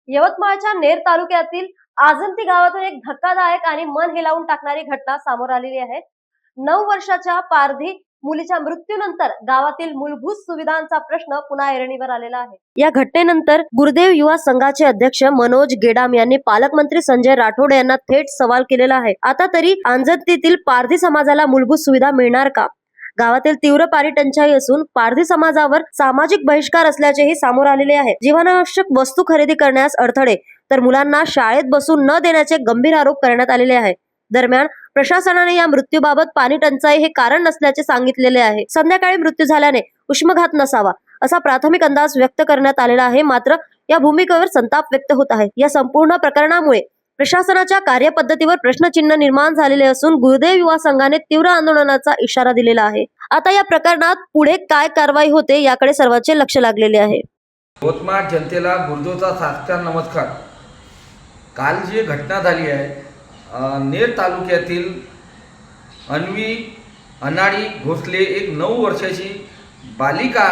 यवतमाळच्या नेर तालुक्यातील आजंती गावातून एक धक्कादायक आणि मन हेलावून टाकणारी घटना समोर आलेली आहे। 9 वर्षाच्या पारधी मुलीच्या मृत्यूनंतर गावातील मूलभूत सुविधांचा प्रश्न पुन्हा ऐरणीवर आलेला आहे। या घटनेनंतर गुरुदेव युवा संघाचे अध्यक्ष मनोज गेडाम यांनी पालकमंत्री संजय राठोड यांना थेट सवाल केलेला आहे। आता तरी आजंतीतील पारधी समाजाला मूलभूत सुविधा मिळणार का? गावातील तीव्र पाणी टंचाई असून पारधी समाजावर सामाजिक बहिष्कार असल्याचेही समोर आलेले आहे। जीवनावश्यक वस्तू खरेदी करण्यास अडथळे, तर मुलांना शाळेत बसून न देण्याचे गंभीर आरोप करण्यात आलेले आहे। दरम्यान प्रशासनाने या मृत्यूबाबत पाणी टंचाई हे कारण नसल्याचे सांगितलेले आहे। संध्याकाळी मृत्यू झाल्याने उष्माघात नसावा असा प्राथमिक अंदाज व्यक्त करण्यात आलेला आहे। मात्र या भूमिकेवर संताप व्यक्त होत आहे। या संपूर्ण प्रकरणामुळे प्रशासनाच्या कार्यपद्धतीवर प्रश्नचिन्ह निर्माण झालेले असून गुरुदेव युवा संघाने तीव्र आंदोलनाचा इशारा दिलेला आहे। आता या प्रकरणात पुढे काय कारवाई होते याकडे सर्वांचे लक्ष लागलेले आहे। यवतमाळ जनतेला गुरुदेवचा साष्टांग नमस्कार। काल जी घटना झाली आहे नेर तालुक्यातील अन्वी अनाडी घोसले एक 9 वर्षाची बालिका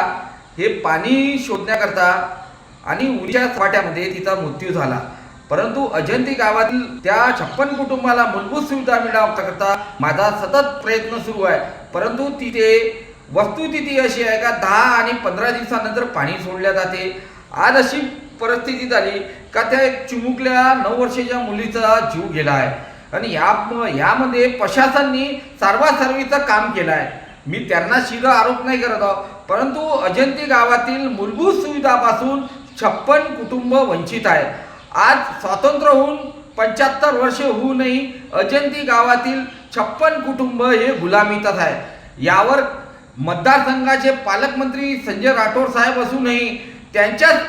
हे पाणी शोधण्याकरता आणि उंच्या सपाट्यामध्ये तिचा मृत्यू झाला। परंतु अजंती गावातील त्या 56 कुटुंबाला मूलभूत सुविधा मिळवण्याकरता माझा सतत प्रयत्न सुरू आहे। परंतु तिथे वस्तुस्थिती अशी आहे का 10 आणि 15 दिवसानंतर पाणी सोडले जाते। आज अशी परिस्थिती झाली का त्या एक चिमुकल्या 9 वर्षाच्या मुलीचा जीव गेला आहे आणि यामध्ये प्रशासनाने सारवासारवीचं काम केलं आहे। मी त्यांना शिर आरोप नाही करत आहोत, परंतु अजंती गावातील मूलभूत सुविधापासून 56 कुटुंब वंचित आहेत। आज स्वातंत्र्य होऊन 75 वर्ष होऊनही अजंती गावातील 56 कुटुंब हे गुलामीतच आहे। यावर मतदारसंघाचे पालकमंत्री संजय राठोड साहेब असूनही त्यांच्याच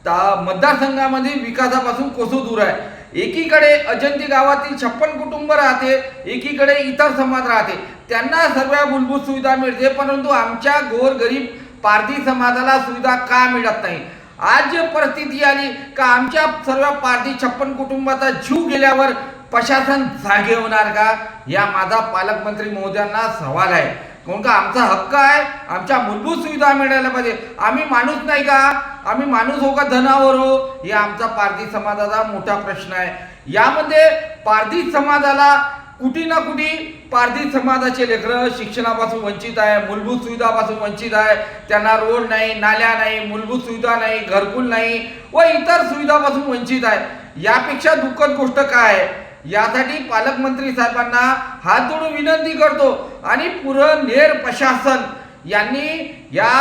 मतदारसंघामध्ये विकासापासून कोसो दूर आहे। एकीकडे अजंती गावातील 56 कुटुंब राहते, एकीकडे इतर समाज राहते, त्यांना सर्व मूलभूत सुविधा मिळते, परंतु आमच्या गोरगरीब पारधी समाजाला सुविधा का मिळत नाही? आज जी परिस्थिती आली का आमच्या सर्व पारधी 56 कुटुंबाचा जीव गेल्यावर प्रशासन जागे होणार का? या माझा पालकमंत्री महोदयांना सवाल आहे। कोण का आमचा हक्क आहे, आमच्या मूलभूत सुविधा मिळायला पाहिजे। आम्ही माणूस नाही का? आम्ही माणूस हो का जनावर हो? हे आमचा पारधी समाजाचा मोठा प्रश्न आहे। यामध्ये पारधी समाजाला कुठे ना कुठे पारधी समाजाचे लेकरं शिक्षणापासून वंचित आहे, मूलभूत सुविधापासून वंचित आहे। त्यांना रोड नाही, नाल्या नाही, मूलभूत सुविधा नाही, घरकुल नाही व इतर सुविधापासून वंचित आहे। यापेक्षा दुःखद गोष्ट काय आहे? यासाठी पालकमंत्री साहेबांना हात जोडून विनंती करतो आणि पूर्ण नेर प्रशासन यांनी या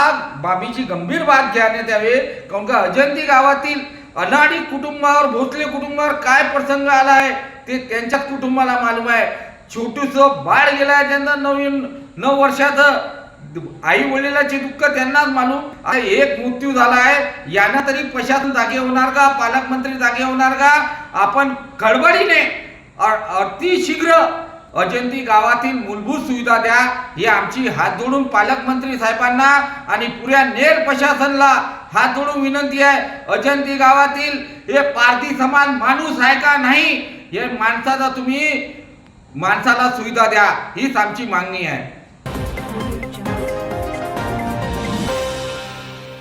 बाबीची गंभीर बाब घेण्यात यावे। कारण का अजंती गावातील अनाडी कुटुंबावर, भोसले कुटुंबावर काय प्रसंग आला आहे ते त्यांच्याच कुटुंबाला मालूम आहे। छोटूसं बाळ गेलं आहे, त्यांना 9 वर्षाचं आई वडिलांचे दुःख त्यांनाच मालूम। एक मृत्यू झाला आहे, यांना तरी प्रशासन जागे होणार का? पालकमंत्री जागे होणार का? आपण गडबडीने अतिशीघ्र अजंती गावातील मूलभूत सुविधा द्या, ही आमची हात जोडून पालकमंत्री साहेबांना आणि पुऱ्या नेर प्रशासनाला हात जोडून विनंती आहे। अजंती गावातील हे पारधी समाज माणूस आहे का नाही, हे माणसाला तुम्ही माणसाला सुविधा द्या, हीच आमची मागणी आहे।